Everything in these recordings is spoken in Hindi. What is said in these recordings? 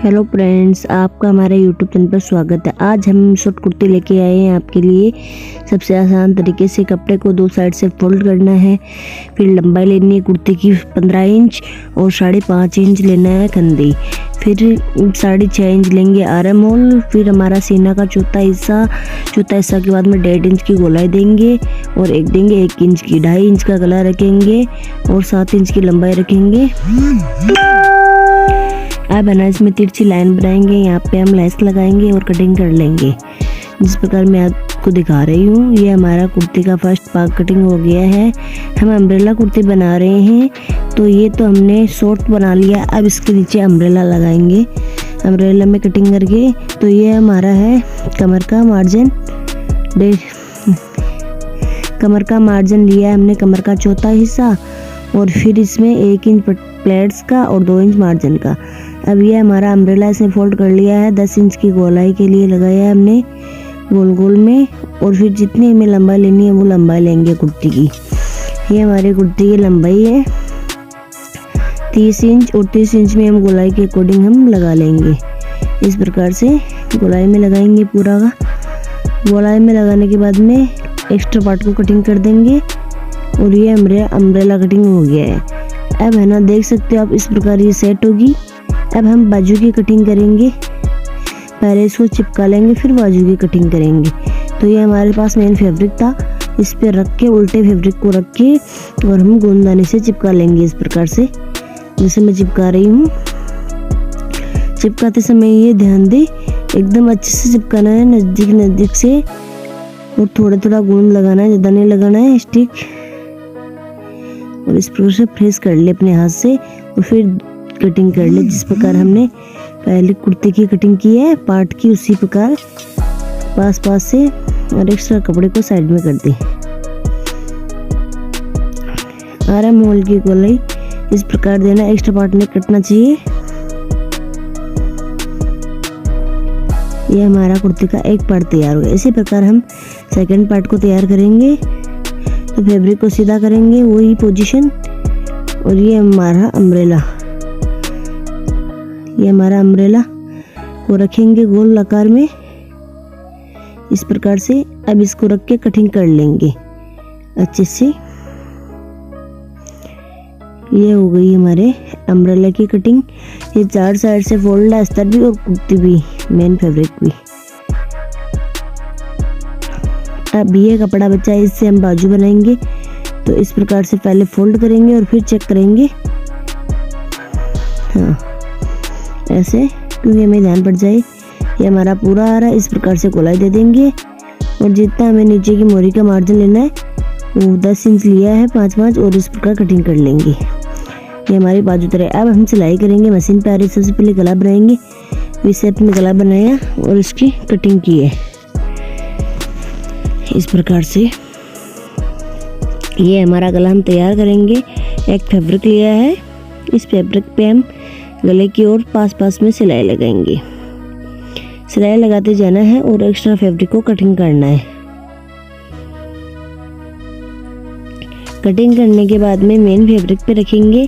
हेलो फ्रेंड्स, आपका हमारे यूट्यूब चैनल पर स्वागत है। आज हम शॉर्ट कुर्ती लेके आए हैं आपके लिए। सबसे आसान तरीके से कपड़े को दो साइड से फोल्ड करना है, फिर लंबाई लेनी है कुर्ती की 15 इंच और 5.5 इंच लेना है कंधी, फिर 6.5 इंच लेंगे आर्म होल, फिर हमारा सीना का चौथा हिस्सा के बाद में 1.5 इंच की गोलाई देंगे और एक देंगे 1 इंच की, 2.5 इंच का गला रखेंगे और 7 इंच की लंबाई रखेंगे। अब है ना इसमें तिरछी लाइन बनाएंगे, यहाँ पे हम लेस लगाएंगे और कटिंग कर लेंगे जिस प्रकार मैं आपको दिखा रही हूँ। ये हमारा कुर्ती का फर्स्ट पार्ट कटिंग हो गया है। हम अम्ब्रेला कुर्ती बना रहे हैं, तो ये तो हमने शॉर्ट बना लिया। अब इसके नीचे अम्ब्रेला लगाएंगे, अम्ब्रेला में कटिंग करके। तो ये हमारा है कमर का मार्जिन, कमर का मार्जिन लिया है हमने, कमर का चौथा हिस्सा, और फिर इसमें 1 इंच प्लेट्स का और 2 इंच मार्जिन का। अब ये हमारा अम्ब्रेला इसने फोल्ड कर लिया है, 10 इंच की गोलाई के लिए लगाया है हमने गोल गोल में, और फिर जितनी हमें लंबाई लेनी है वो लंबाई लेंगे कुर्ती की। ये हमारी कुर्ती की लंबाई है 30 इंच, और 30 इंच में हम गोलाई के अकॉर्डिंग हम लगा लेंगे। इस प्रकार से गोलाई में लगाएंगे पूरा का। गोलाई में लगाने के बाद में एक्स्ट्रा पार्ट को कटिंग कर देंगे और ये अम्ब्रेला कटिंग हो गया है। अब है ना, देख सकते हो आप, इस प्रकार ये सेट होगी। अब हम बाजू की कटिंग करेंगे, पहले इसको चिपका लेंगे फिर बाजू की कटिंग करेंगे। तो ये हमारे पास मेन फैब्रिक था, इस पे रख के उल्टे फैब्रिक को रख के और हम गोंदाने से चिपका लेंगे इस प्रकार से, जैसे मैं चिपका रही हूँ। चिपकाते समय ये ध्यान दे, एकदम अच्छे से चिपकाना है, नज़दीक से, और थोड़ा थोड़ा गोंद लगाना है, ज़्यादा नहीं लगाना है स्टिक। और इस प्रकार से प्रेस कर ले अपने हाथ से और फिर कटिंग कर ले जिस प्रकार हमने पहले कुर्ते की कटिंग की है पार्ट की, उसी प्रकार पास से, और एक्स्ट्रा कपड़े को साइड में कर दे। आर्म होल की गोलाई इस प्रकार देना, एक्स्ट्रा पार्ट नहीं कटना चाहिए। ये हमारा कुर्ते का एक पार्ट तैयार हो गया। इसी प्रकार हम सेकंड पार्ट को तैयार करेंगे। तो फैब्रिक को सीधा करेंगे वही पोजीशन, और ये हमारा अम्ब्रेला को रखेंगे गोल आकार में इस प्रकार से। अब इसको रख के कटिंग कर लेंगे अच्छे से। ये हो गई हमारे अम्ब्रेला की कटिंग। ये 4 साइड से फोल्ड है, अस्तर भी और कुर्ती भी, मेन फैब्रिक भी। अब ये कपड़ा बचा है, इससे हम बाजू बनाएंगे। तो इस प्रकार से पहले फोल्ड करेंगे और फिर चेक करेंगे, हाँ ऐसे, क्योंकि हमें ध्यान पड़ जाए। ये हमारा पूरा आ रहा है, इस प्रकार से गोलाई दे देंगे। और जितना हमें नीचे की मोरी का मार्जिन लेना है वो 10 इंच लिया है, 5 और इस प्रकार कटिंग कर लेंगे। ये हमारी बाजू तरह। अब हम सिलाई करेंगे मशीन पे आ रही। सबसे पहले गला बनाएंगे, इस शेप में गला बनाया और इसकी कटिंग की है इस प्रकार से। ये हमारा गला हम तैयार करेंगे। एक फैब्रिक लिया है, इस फैब्रिक पे हम गले की ओर पास में सिलाई लगाएंगे। सिलाई लगाते जाना है और एक्स्ट्रा फैब्रिक को कटिंग करना है। कटिंग करने के बाद में मेन फैब्रिक पे रखेंगे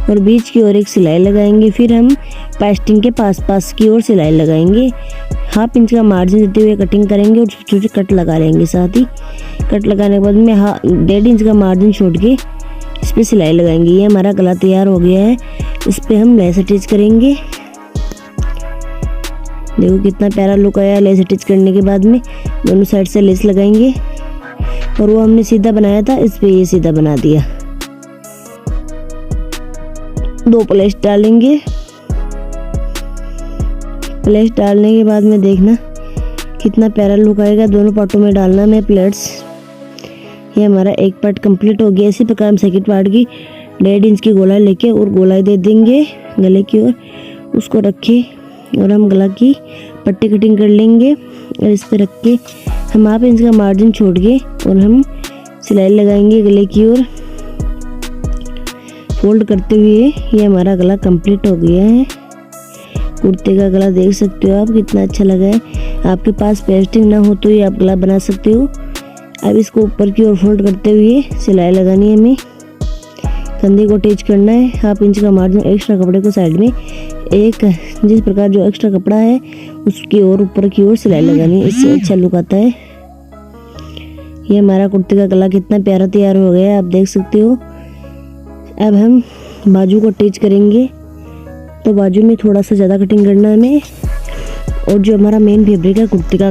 और बीच की ओर एक सिलाई लगाएंगे। फिर हम पास्टिंग के पास की ओर सिलाई लगाएंगे। 1/2 इंच का मार्जिन देते हुए कटिंग करेंगे और छोटे कट लगा लेंगे। साथ ही कट लगाने के बाद में 1.5 इंच का मार्जिन छोड़ के इस पे सिलाई लगाएंगे। ये हमारा गला तैयार हो गया है। इस पे हम लेस अटैच करेंगे। देखो कितना प्यारा लुक आया। लेस अटैच करने के बाद में दोनों साइड से लेस लगाएंगे, और वो हमने सीधा बनाया था, इस पे ये सीधा बना दिया। 2 प्लेट्स डालेंगे। प्लेट्स डालने के बाद में देखना कितना प्यारा लुक आएगा। दोनों पार्टों में डालना में प्लेट्स। ये हमारा एक पार्ट कंप्लीट हो गया। इसी प्रकार हम सेकंड पार्ट की 1.5 इंच की गोलाई लेके और गोलाई दे देंगे गले की ओर, उसको रखे और हम गला की पट्टी कटिंग कर लेंगे। और इस पे रख के हम 1/2 इंच का मार्जिन छोड़ के और हम सिलाई लगाएंगे गले की ओर फोल्ड करते हुए। ये हमारा गला कंप्लीट हो गया है। कुर्ते का गला देख सकते हो आप, कितना अच्छा लगा है। आपके पास पेस्टिंग ना हो तो ये आप गला बना सकते हो। अब इसको ऊपर की ओर फोल्ड करते हुए सिलाई लगानी है हमें। कंधे को अटैच करना है। 1/2 इंच का मार्जिन एक्स्ट्रा कपड़े को साइड में एक जिस प्रकार जो एक्स्ट्रा कपड़ा है उसकी और ऊपर की ओर सिलाई लगानी है, इससे अच्छा लुक आता है। ये हमारा कुर्ती का गला कितना प्यारा तैयार हो गया है, आप देख सकते हो। अब हम बाजू को अटैच करेंगे, तो बाजू में थोड़ा सा ज़्यादा कटिंग करना है हमें, और जो हमारा मेन फैब्रिक है कुर्ती का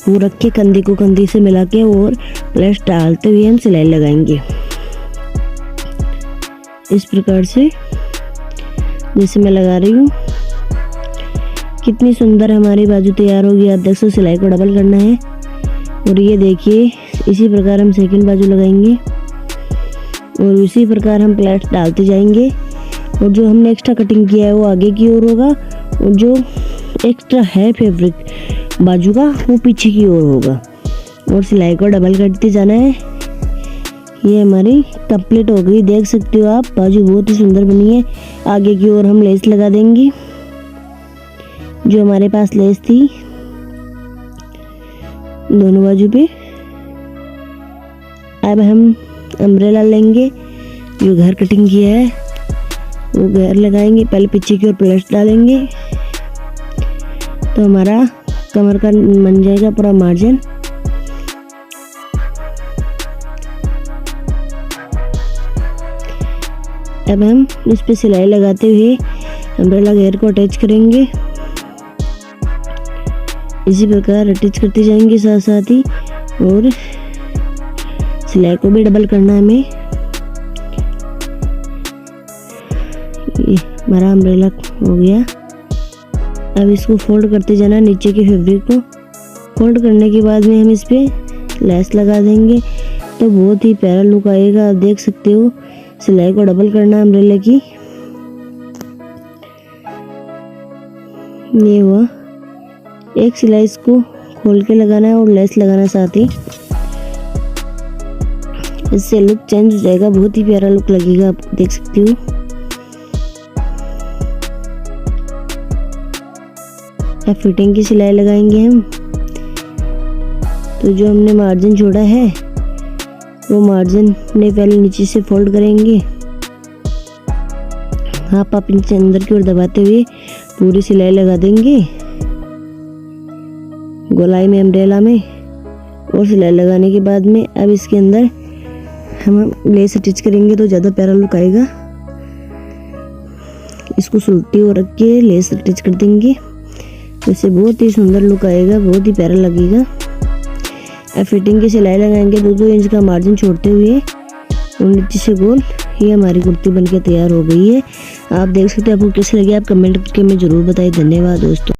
वो रख के कंधे को कंधे से मिला के और प्लस डालते हुए हम सिलाई लगाएंगे इस प्रकार से, जैसे मैं लगा रही हूँ। कितनी सुंदर हमारी बाजू तैयार होगी, आप देख सकते। सिलाई को डबल करना है और ये देखिए इसी प्रकार हम सेकंड बाजू लगाएंगे और इसी प्रकार हम प्लेट्स डालते जाएंगे। और जो हमने एक्स्ट्रा कटिंग किया है वो आगे की ओर होगा और जो एक्स्ट्रा है फैब्रिक बाजू का वो पीछे की ओर होगा और सिलाई को डबल करते जाना है। ये हमारी कंप्लीट हो गई, देख सकते हो आप। बाजू बहुत ही सुंदर बनी है। आगे की ओर हम लेस लगा देंगे, जो हमारे पास लेस थी दोनों बाजू पे। अब हम अम्ब्रेला लेंगे, जो घर कटिंग किया है वो घर लगाएंगे। पहले पीछे की ओर प्लेट्स डालेंगे तो हमारा कमर का बन जाएगा पूरा मार्जिन। अब हम इस पे सिलाई लगाते हुए अम्ब्रेला घेर को अटैच करेंगे, इसी प्रकार अटैच करते जाएंगे साथ साथ ही, और सिलाई को भी डबल करना है हमें। ये हमारा अम्ब्रेला हो गया। अब इसको फोल्ड करते जाना, नीचे के फैब्रिक को फोल्ड करने के बाद में हम इस पे लेस लगा देंगे तो बहुत ही प्यारा लुक आएगा, आप देख सकते हो। सिलाई को डबल करना है अम्ब्रेला की। ये हुआ, एक सिलाई इसको खोल के लगाना है और लेस लगाना साथ ही, इससे लुक चेंज हो जाएगा, बहुत ही प्यारा लुक लगेगा, आप देख सकते हो। अब फिटिंग की सिलाई लगाएंगे हम। तो जो हमने मार्जिन छोड़ा है वो मार्जिन ने पहले नीचे से फोल्ड करेंगे, हाफ आप नीचे अंदर की ओर दबाते हुए पूरी सिलाई लगा देंगे गोलाई में, अम्ब्रेला में। और सिलाई लगाने के बाद में अब इसके अंदर हम लेस अटैच करेंगे तो ज़्यादा प्यारा लुक आएगा। इसको सुलटी और रख के लेस अटैच कर देंगे, इससे बहुत ही सुंदर लुक आएगा, बहुत ही प्यारा लगेगा। अब फिटिंग की सिलाई लगाएंगे 2-2 इंच का मार्जिन छोड़ते हुए और नीचे से गोल। ये हमारी कुर्ती बनके तैयार हो गई है, आप देख सकते हैं। आपको कैसी लगी आप कमेंट करके हमें ज़रूर बताइए। धन्यवाद दोस्तों।